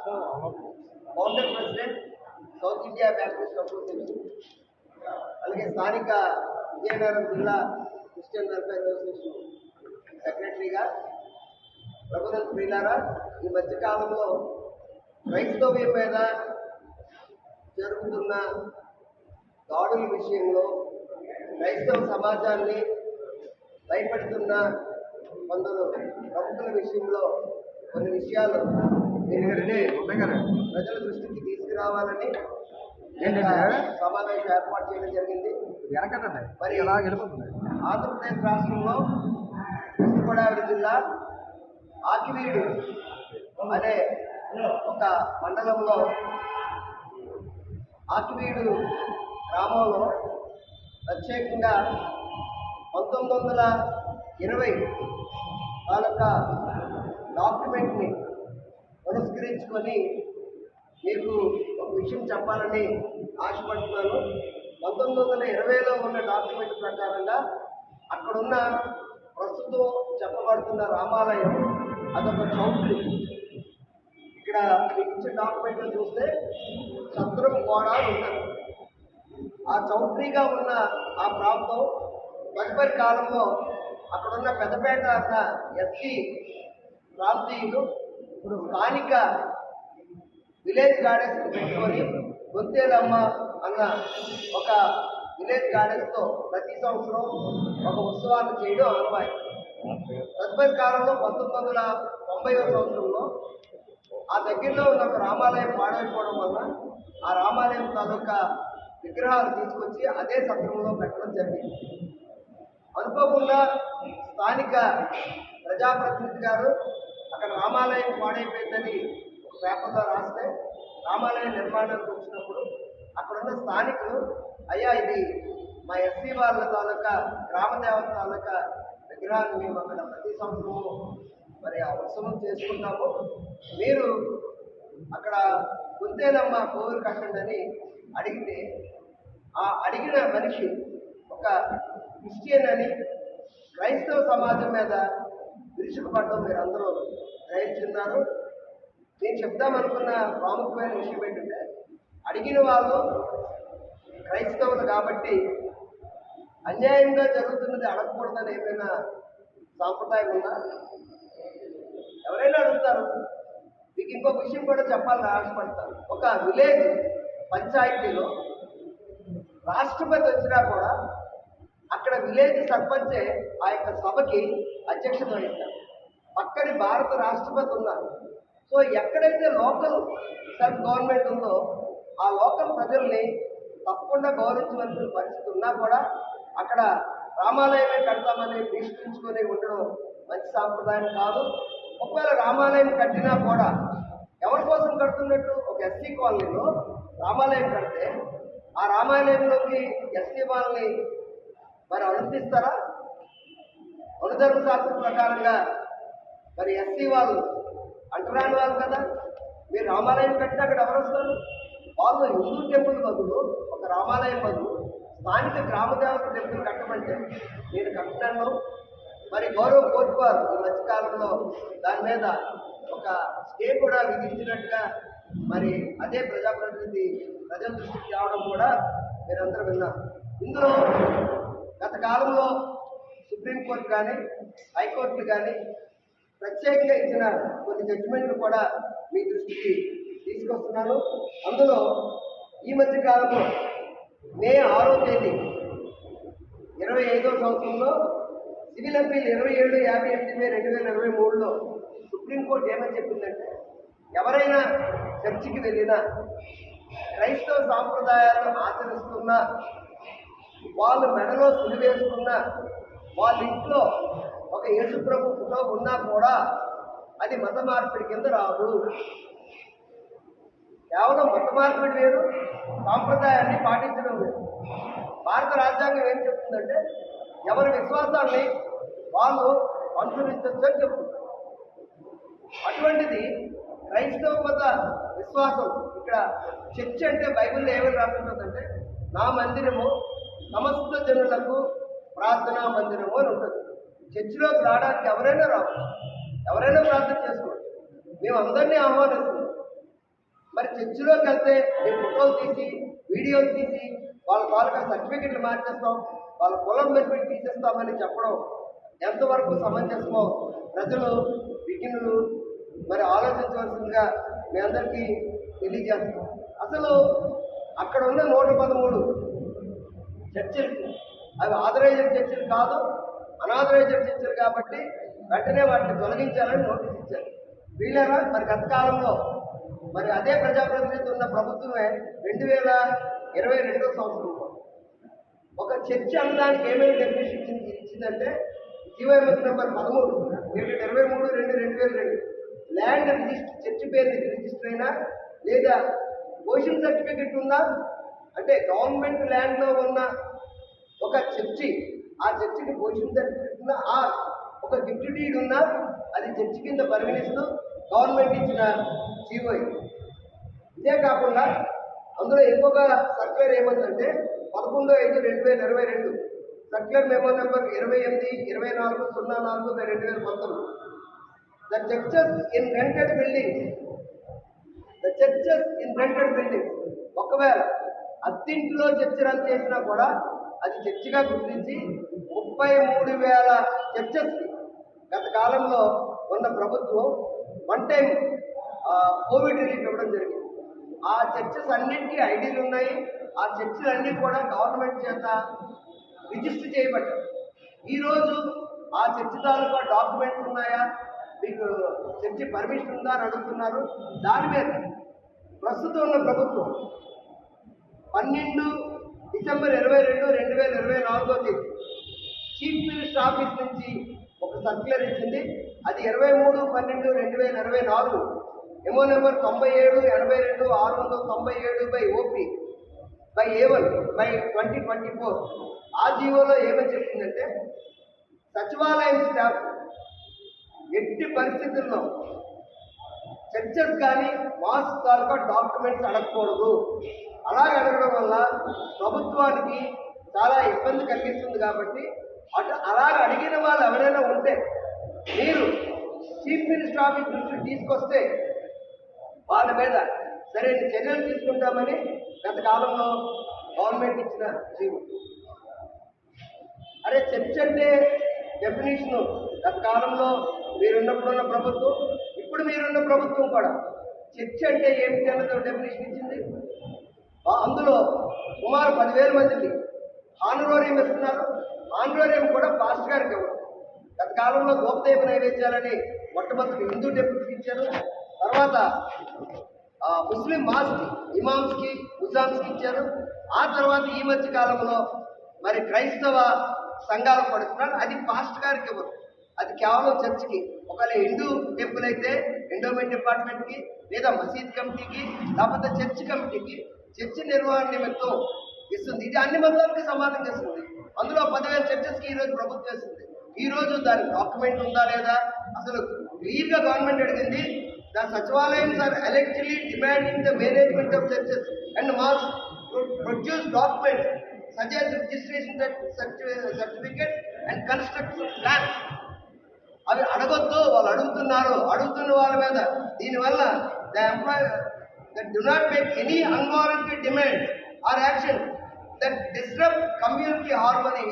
Founder president south India Baptist association, అలాగే స్థానిక విజయనగరం జిల్లా క్రిస్టియన్ వెల్ఫేర్ అసోసియేషన్ సెక్రటరీగా. ప్రభుత్వ ప్రియులారా, ఈ మధ్యకాలంలో క్రైస్తవ్యం మీద జరుగుతున్న దాడుల విషయంలో క్రైస్తవ సమాజాన్ని భయపెడుతున్న కొందరు ప్రముఖుల విషయంలో కొన్ని విషయాలు ప్రజల దృష్టికి తీసుకురావాలని సమావేశం ఏర్పాటు చేయడం జరిగింది. మరి ఆంధ్రప్రదేశ్ రాష్ట్రంలో వెస్ట్ గోదావరి జిల్లా ఆకివీడు అనే ఒక మండలంలో ఆకివీడు గ్రామంలో ప్రత్యేకంగా 1920 తాలూకా డాక్యుమెంట్ని పురస్కరించుకొని మీకు ఒక విషయం చెప్పాలని ఆశపడుతున్నాను. 1920లో ఉన్న డాక్యుమెంట్ ప్రకారంగా అక్కడున్న ప్రస్తుతం చెప్పబడుతున్న రామాలయం అదొక చౌట్రీ. ఇక్కడ మీకు ఇచ్చే డాక్యుమెంట్లో చూస్తే సత్రం గోడ ఉంటుంది. ఆ చౌట్రీగా ఉన్న ఆ ప్రాంతం తదుపరి కాలంలో అక్కడున్న పెద్దపేట అన్న ఎస్సీ ప్రాంతీయులు ఇప్పుడు స్థానిక విలేజ్ గార్డెన్స్ పెట్టుకొని గొంతేలమ్మ అన్న ఒక విలేజ్ గార్డెన్స్తో ప్రతి సంవత్సరం ఒక ఉత్సవాన్ని చేయడం అనుమానం. తదుపరి కాలంలో 1990వ సంవత్సరంలో ఆ దగ్గరలో ఉన్న ఒక రామాలయం పాడైపోవడం వల్ల ఆ రామాలయం తాలూకా విగ్రహాలు తీసుకొచ్చి అదే సత్రంలో పెట్టడం జరిగింది. అనుకోకుండా స్థానిక ప్రజాప్రతినిధి గారు అక్కడ రామాలయం పాడైపోయిందని ఒక పేపర్లో రాస్తే రామాలయం నిర్మాణానికి వచ్చినప్పుడు అక్కడున్న స్థానికులు, అయ్యా ఇది మా ఎస్సీ వాళ్ళ తాలూకా గ్రామదేవత తాలూకా విగ్రహాన్ని మేము అక్కడ ప్రతి సంవత్సరము మరి ఆ ఉత్సవం చేసుకుంటాము, మీరు అక్కడ గుంతేలమ్మ కోవిలు కట్టండి అని అడిగితే ఆ అడిగిన మనిషి ఒక క్రిస్టియన్ అని క్రైస్తవ సమాజం మీద విరుచుకుపడడం మీరు అందరూ గ్రహించున్నారు. నేను చెప్దామనుకున్న ప్రాముఖ్యమైన విషయం ఏంటంటే, అడిగిన వాళ్ళు క్రైస్తవులు కాబట్టి అన్యాయంగా జరుగుతున్నది అడగకూడదని ఏమైనా సాంప్రదాయం ఉందా? ఎవరైనా అడుగుతారు. మీకు ఇంకొక విషయం కూడా చెప్పాలని ఆశపడతారు. ఒక విలేజ్ పంచాయతీలో రాష్ట్రపతి వచ్చినా కూడా అక్కడ విలేజ్ సర్పంచే ఆ యొక్క సభకి అధ్యక్షత వహిస్తారు. పక్కని భారత రాష్ట్రపతి ఉన్నారు. సో ఎక్కడైతే లోకల్ సెల్ఫ్ గవర్నమెంట్ ఉందో ఆ లోకల్ ప్రజల్ని తప్పకుండా గౌరవించవలసిన పరిస్థితి ఉన్నా కూడా అక్కడ రామాలయమే కడతామని భీష్మించుకొని ఉండడం మంచి సాంప్రదాయం కాదు. ఒకవేళ రామాలయం కట్టినా కూడా ఎవరి కోసం కడుతున్నట్టు? ఒక ఎస్సీ కాలనీలో రామాలయం కడితే ఆ రామాలయంలోకి ఎస్సీ వాళ్ళని మరి అనుమతిస్తారా? అనుధర్మ శాస్త్రం ప్రకారంగా మరి ఎస్సీ వాళ్ళు అంటరాని వాళ్ళు కదా. మీరు రామాలయం కట్టితే అక్కడ ఎవరు వస్తారు? వాళ్ళు హిందూ టెంపుల్ బదులు, ఒక రామాలయం బదులు స్థానిక గ్రామదేవత టెంపుల్ కట్టమంటే నేను కట్టాను. మరి గౌరవ కోర్టు వారు ఈ మధ్యకాలంలో దాని మీద ఒక స్టే కూడా విధించినట్టుగా మరి అదే ప్రజాప్రతినిధి ప్రజల దృష్టికి రావడం కూడా మీరందరూ విన్నారు. ఇందులో గత కాలంలో సుప్రీంకోర్టు కానీ హైకోర్టులు కానీ ప్రత్యేకంగా ఇచ్చిన కొన్ని జడ్జిమెంట్లు కూడా మీ దృష్టికి తీసుకొస్తున్నాను. అందులో ఈ మధ్య కాలంలో మే 6వ తేదీ 25వ సంవత్సరంలో సివిల్ అప్పీల్ 27/58/2023లో సుప్రీంకోర్టు ఏమని చెప్పిందంటే, ఎవరైనా చర్చికి వెళ్ళినా క్రైస్తవ సాంప్రదాయాలను ఆచరిస్తున్నా, వాళ్ళు మెడలో సులివేసుకున్నా, వాళ్ళ ఇంట్లో ఒక యేసుప్రభు ఫోటో ఉన్నా కూడా అది మత మార్పిడి కింద రాదు. కేవలం మత మార్పిడి వేరు, సాంప్రదాయాన్ని పాటించడం వేరు. భారత రాజ్యాంగం ఏం చెప్తుందంటే, ఎవరి విశ్వాసాన్ని వాళ్ళు అనుసరించవచ్చు అని చెప్తుంది. అటువంటిది క్రైస్తవ మత విశ్వాసం, ఇక్కడ చర్చ్ అంటే బైబిల్లో ఏమని రాస్తుందంటే, నా మందిరము సమస్త జనులకు ప్రార్థనా మందిరము అని ఉంటుంది. చర్చిలోకి రావడానికి ఎవరైనా రావచ్చు, ఎవరైనా ప్రార్థన చేసుకోవచ్చు. మేము అందరినీ ఆహ్వానిస్తున్నాం. మరి చర్చిలోకి వెళ్తే మేము ఫోటోలు తీసి వీడియోలు తీసి వాళ్ళ తాలూకా సర్టిఫికెట్లు మార్చేస్తాం, వాళ్ళ కులం బెనిఫిట్ తీసేస్తామని చెప్పడం ఎంతవరకు సమంజసమో ప్రజలు విజ్ఞులు మరి ఆలోచించవలసిందిగా మీ అందరికీ తెలియజేస్తాం. అసలు అక్కడ ఉన్న 113 చర్చిలు అవి ఆథరైజ్డ్ చర్చిలు కాదు, అనాథరైజ్డ్ చర్చిలు కాబట్టి వెంటనే వాటిని తొలగించాలని నోటీస్ ఇచ్చారు. వీళ్ళేనా మరి గత కాలంలో మరి అదే ప్రజాప్రతినిధి ఉన్న ప్రభుత్వమే 2022 సంవత్సరంలో ఒక చర్చ్ అనడానికి ఏమేమి డెఫినేషన్ ఇచ్చిందంటే GO MS number 13 23/2/2002 land register church పేరు రిజిస్టర్ అయినా లేదా పొజిషన్ సర్టిఫికెట్ ఉందా అంటే గవర్నమెంట్ ల్యాండ్లో ఉన్న ఒక చర్చి ఆ చర్చికి పొజిషన్ సర్టిఫికెట్ ఉందా, ఒక గిఫ్ట్ డీడ్ ఉన్నా అది చర్చి కింద పరిగణిస్తూ గవర్నమెంట్ ఇచ్చిన జీవో. ఇదే కాకుండా అందులో ఇంకొక సర్క్యులర్ ఏమందంటే 11/5/2022 circular memo number 28/24/04/2019 the churches in rented buildings ఒకవేళ అద్దెంటిలో చర్చ రన్ చేసినా కూడా అది చర్చిగా గుర్తించి 33,000 చర్చెస్కి గత కాలంలో ఉన్న ప్రభుత్వం వన్ టైం కోవిడ్ రిలీఫ్ ఇవ్వడం జరిగింది. ఆ చర్చెస్ అన్నింటికీ ఐడీలు ఉన్నాయి. ఆ చర్చిలు అన్నీ కూడా గవర్నమెంట్ చేత రిజిస్టర్ చేయబడ్డాయి. ఈరోజు ఆ చర్చి తాలూకా డాక్యుమెంట్స్ ఉన్నాయా, మీకు చర్చి పర్మిషన్ ఉందా అని అడుగుతున్నారు. దాని మీద ప్రస్తుతం ఉన్న ప్రభుత్వం 12 డిసెంబర్ 2024 చీఫ్ మినిస్టర్ ఆఫీస్ నుంచి ఒక సర్క్యులర్ ఇచ్చింది. అది 23/12/2024 ఎమో నెంబర్ 97/82/697/OP/A1/2024 ఆ జీవోలో ఏమని చెప్పిందంటే సచివాలయం స్టాఫ్ ఎట్టి పరిస్థితుల్లో చర్చెస్ కానీ మాస్క్ తాలూకా డాక్యుమెంట్స్ అడగకూడదు. అలాగ అడగడం వల్ల ప్రభుత్వానికి చాలా ఇబ్బంది కలిగిస్తుంది. కాబట్టి అలాగ అడిగిన వాళ్ళు ఎవరైనా ఉంటే మీరు చీఫ్ మినిస్టర్ ఆఫీస్ దృష్టికి తీసుకొస్తే వాళ్ళ మీద సరైన చర్యలు తీసుకుంటామని గత కాలంలో గవర్నమెంట్ ఇచ్చిన జీవో. అరే చర్చ్ అంటే డెఫినేషను గత కాలంలో మీరున్నప్పుడున్న ప్రభుత్వం, ఇప్పుడు మీరున్న ప్రభుత్వం కూడా చర్చ్ అంటే ఏమిటి అన్నదో డెఫినేషన్ ఇచ్చింది. అందులో సుమారు 10,000 మందికి ఆనరోరియం ఇస్తున్నారు. ఆనరోరియం కూడా పాస్ట్ గారికి ఇవ్వరు. గత కాలంలో గోపదేవ నైవేద్యాలని మొట్టమొదటి హిందూ టెంపుల్స్కి ఇచ్చారు. తర్వాత ముస్లిం మాస్కి ఇమామ్స్కి ముజామ్స్కి ఇచ్చారు. ఆ తర్వాత ఈ మధ్య కాలంలో మరి క్రైస్తవ సంఘాలకు పడుతున్నారు. అది పాస్ట్ గారికి ఇవ్వరు, అది కేవలం చర్చికి. ఒకవేళ హిందూ టెంపుల్ అయితే ఎండోమెంట్ డిపార్ట్మెంట్కి లేదా మసీద్ కమిటీకి లేకపోతే చర్చ్ కమిటీకి చర్చి నిర్వహణ నిమిత్తం ఇస్తుంది. ఇది అన్ని మతాలకి సమానం చేస్తుంది. అందులో 10,000 చర్చెస్కి ఈరోజు ప్రభుత్వం చేస్తుంది. ఈరోజు దాని డాక్యుమెంట్ ఉందా లేదా అసలు క్లియర్గా గవర్నమెంట్ అడిగింది. The sachivalayams are directly demanding the management of churches and must produce documents such as registration certificate and construction plan. అవి అడగొద్దు, వాళ్ళు అడుగుతున్న వాళ్ళ మీద దీనివల్ల the employ that do not make any unwarranted demand or action that disrupt community harmony.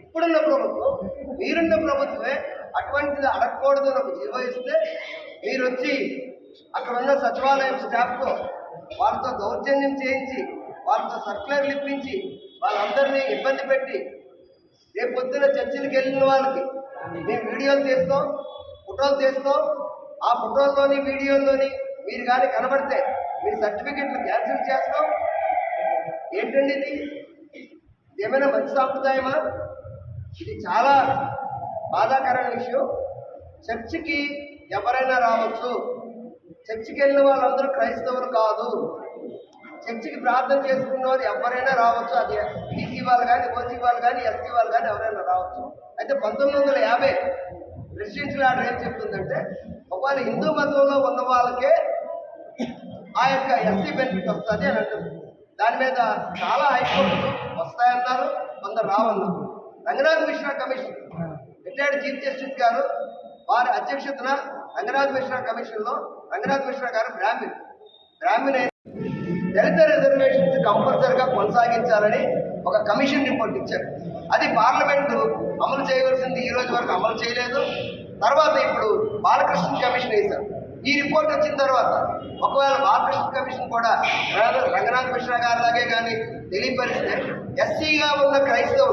ఇప్పుడున్న ప్రభుత్వం మీరున్న ప్రభుత్వమే అటువంటిది అడగకూడదు అని ఒక జీవో ఇస్తే మీరు వచ్చి అక్కడ ఉన్న సచివాలయం స్టాఫ్తో వాళ్ళతో దౌర్జన్యం చేయించి వాళ్ళతో సర్క్యులర్లు ఇప్పించి వాళ్ళందరినీ ఇబ్బంది పెట్టి రేపు పొద్దున చర్చిలకు వెళ్ళిన వాళ్ళకి మేము వీడియోలు తీస్తాం, ఫోటోలు తీస్తాం. ఆ ఫోటోల్లోని వీడియోల్లోని మీరు కానీ కనబడితే మీరు సర్టిఫికెట్లు క్యాన్సిల్ చేస్తాం. ఏంటండి ఇది? ఏమైనా మంచి సాంప్రదాయమా? ఇది చాలా బాధాకరమైన విషయం. చర్చికి ఎవరైనా రావచ్చు. చర్చికి వెళ్ళిన వాళ్ళందరూ క్రైస్తవులు కాదు. చర్చికి ప్రార్థన చేసుకున్న వాళ్ళు ఎవరైనా రావచ్చు. అది బీసీ వాళ్ళు కానీ, ఓసీ వాళ్ళు కానీ, ఎస్సీ వాళ్ళు కానీ ఎవరైనా రావచ్చు. అయితే 1950 రెసిడెన్షియల్ ఆర్డర్ ఏం చెప్తుందంటే ఒకవేళ హిందూ మతంలో ఉన్న వాళ్ళకే ఆ యొక్క ఎస్సీ బెనిఫిట్ వస్తుంది అని అంటుంది. దాని మీద చాలా హైకోర్టులు వస్తాయన్నారు, కొందరు రావన్నారు. Ranganath Mishra commission retired chief justice గారు వారి అధ్యక్షతన రంగనాథ్ మిశ్రా కమిషన్లో రంగనాథ్ మిశ్రా గారు బ్రాహ్మణ్ గ్రామీణ దళిత రిజర్వేషన్స్ కంపల్సరిగా కొనసాగించాలని ఒక కమిషన్ రిపోర్ట్ ఇచ్చారు. అది పార్లమెంటు అమలు చేయవలసింది ఈ రోజు వరకు అమలు చేయలేదు. తర్వాత ఇప్పుడు బాలకృష్ణ కమిషన్ వేశారు. ఈ రిపోర్ట్ వచ్చిన తర్వాత ఒకవేళ బాలకృష్ణ కమిషన్ కూడా రంగనాథ్ మిశ్రా గారి లాగే కానీ తెలియపరిస్తే ఎస్సీగా ఉన్న క్రైస్తవ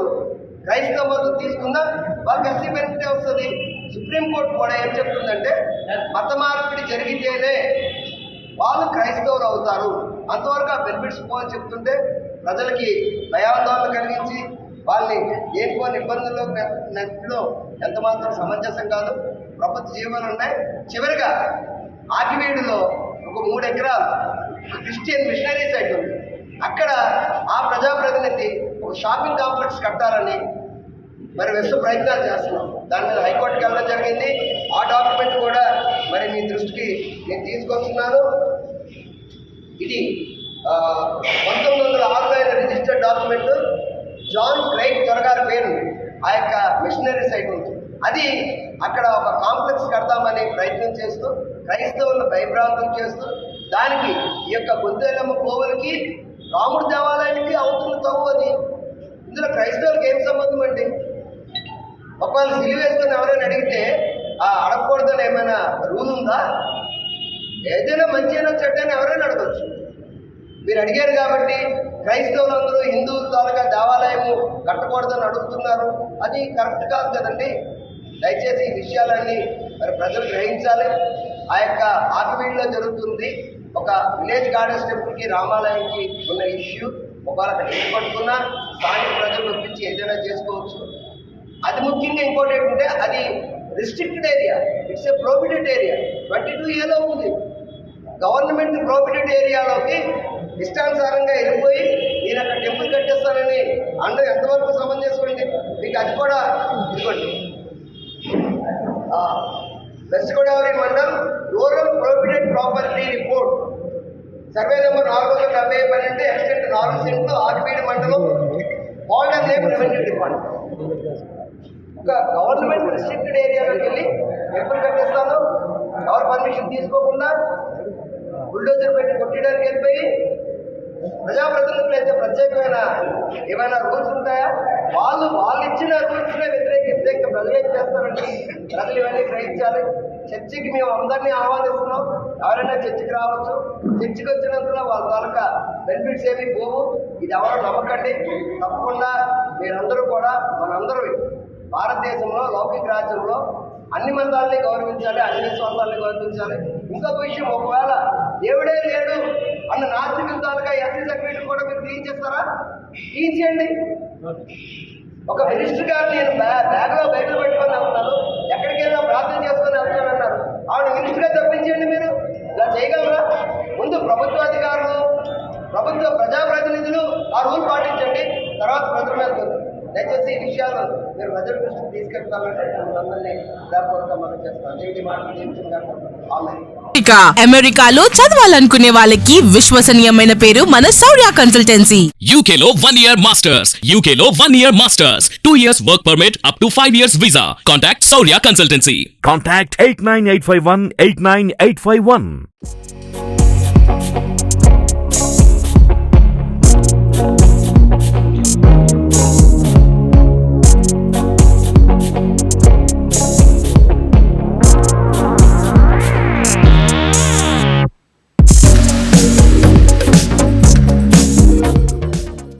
మతం తీసుకున్నా వాళ్ళకి ఎస్సీ బెనిఫిట్ వస్తుంది. సుప్రీంకోర్టు కూడా ఏం చెప్తుందంటే మత మార్పిడి జరిగితేనే వాళ్ళు క్రైస్తవులు అవుతారు, అంతవరకు ఆ బెనిఫిట్స్ పోని చెప్తుంటే ప్రజలకి భయాందోళన కలిగించి వాళ్ళని ఏనుకోని ఇబ్బందుల్లో నెట్టడం ఎంత మాత్రం సమంజసం కాదు. ప్రభుత్వ జీవనాలు ఉన్నాయి. చివరిగా ఆకివీడులో ఒక 3 ఎకరాలు క్రిస్టియన్ మిషనరీ సైట్ ఉంది. అక్కడ ఆ ప్రజాప్రతినిధి ఒక షాపింగ్ కాంప్లెక్స్ కట్టాలని మరి విశ్వ ప్రయత్నాలు చేస్తున్నాం. దాని మీద హైకోర్టుకి వెళ్ళడం జరిగింది. ఆ డాక్యుమెంట్ కూడా మరి మీ దృష్టికి నేను తీసుకొస్తున్నాను. ఇది 1906 రిజిస్టర్డ్ డాక్యుమెంట్. జాన్ క్రైగ్ త్వరగారి పేరు ఆ యొక్క మిషనరీ సైట్ ఉంది. అది అక్కడ ఒక కాంప్లెక్స్ కడతామని ప్రయత్నం చేస్తూ క్రైస్తవులను భయభ్రాంతం చేస్తూ దానికి ఈ యొక్క గొంతెలమ్మ కోవలకి రాముడి దేవాలయానికి అవుతున్న తవ్వు అది. ఇందులో క్రైస్తవులకు ఏం సంబంధం అండి? ఒకవేళ సిలువ వేసుకొని ఎవరైనా అడిగితే అడగకూడదని ఏమైనా రూల్ ఉందా? ఏదైనా మంచి అయినా చెడ్డైనా ఎవరైనా అడగచ్చు. మీరు అడిగారు కాబట్టి క్రైస్తవులందరూ హిందువుల తాలూకా దేవాలయము కట్టకూడదని అడుగుతున్నారు. అది కరెక్ట్ కాదు కదండి. దయచేసి ఈ విషయాలన్నీ మరి ప్రజలు గ్రహించాలి. ఆ యొక్క ఆకివీడులో జరుగుతుంది ఒక విలేజ్ గార్డెన్స్ టెంపుల్కి రామాలయంకి ఉన్న ఇష్యూ. ఒకవేళ అక్కడ ఇల్లు పట్టుకున్నా స్థానిక ప్రజలు ఒప్పించి ఏదైనా చేసుకోవచ్చు. అది ముఖ్యంగా ఇంకోటి ఏంటంటే అది restricted area, it's a prohibited area. 22A ఉంది. గవర్నమెంట్ ప్రోహిబిటెడ్ ఏరియాలోకి ఇష్టానుసారంగా వెళ్ళిపోయి నేను అక్కడ టెంపుల్ కట్టేస్తానని అందరూ ఎంతవరకు సమంజసం అండి? మీకు అది కూడా ఇదిగోండి. వెస్ట్ గోదావరి మండలం rural prohibited property report survey number 470 extent 4 సెంట్లు ఆకివీడు మండలం మోడల్ నేమ్ రెవెన్యూ డిపార్ట్మెంట్. ఒక గవర్నమెంట్ రిస్ట్రిక్టెడ్ ఏరియాలోకి వెళ్ళి టెంపుల్ కట్టేస్తాను ఎవరు పర్మిషన్ తీసుకోకుండా బుల్డోజర్ పెట్టి కొట్టడానికి వెళ్ళిపోయి ప్రజాప్రతినిధులు అయితే ప్రత్యేకమైన ఏమైనా రూల్స్ ఉంటాయా? వాళ్ళు ఇచ్చిన రూల్స్నే వ్యతిరేకిస్తే ఇంకా ప్రజలు ఏం చేస్తారండి? ప్రజలు ఇవన్నీ గ్రహించాలి. చర్చికి మేము అందరినీ ఆహ్వానిస్తున్నాం. ఎవరైనా చర్చికి రావచ్చు. చర్చికి వచ్చినందున వాళ్ళ తాలూకా బెనిఫిట్స్ ఏమీ పోవు. ఇది ఎవరో నమ్మకండి. తప్పకుండా మీరందరూ కూడా మనందరూ భారతదేశంలో లౌకిక రాజ్యంలో అన్ని మతాలని గౌరవించాలి, అన్ని విశ్వాసాలని గౌరవించాలి. ఇంకొక విషయం, ఒకవేళ దేవుడే లేడు అన్న నాస్తికుల తాలూకా ఎస్సీ సర్టిఫికేట్ కూడా మీరు తీయించేస్తారా? తీయించేయండి. ఒక మినిస్టర్ గారు నేను బ్యాగ్లో బైబిల్ పెట్టుకొని వెళ్తాను, ఎక్కడికి వెళ్ళినా ప్రార్థన చేసుకొని వెళ్తాను అన్నారు. ఆవిడ మినిస్టర్గా తప్పించండి. మీరు ఇలా చేయగలరా? ముందు ప్రభుత్వ అధికారులు, ప్రభుత్వ ప్రజాప్రతినిధులు ఆ రూల్ పాటించండి, తర్వాత ప్రజల మీద ఉంది. దయచేసి ఈ విషయాలు మీరు ప్రజల దృష్టికి తీసుకెళ్తామంటే మమ్మల్ని దానికోసం మనం చేస్తాం. ఏంటి మాట అమెరికాలో చదవాలనుకునే వాళ్ళకి విశ్వసనీయమైన పేరు మన శౌర్య కన్సల్టెన్సీ. UK లో 1 year masters, UK లో 1 year masters, 2 years work permit up to 5 years visa. Contact Shaurya Consultancy. Contact 89851 89851.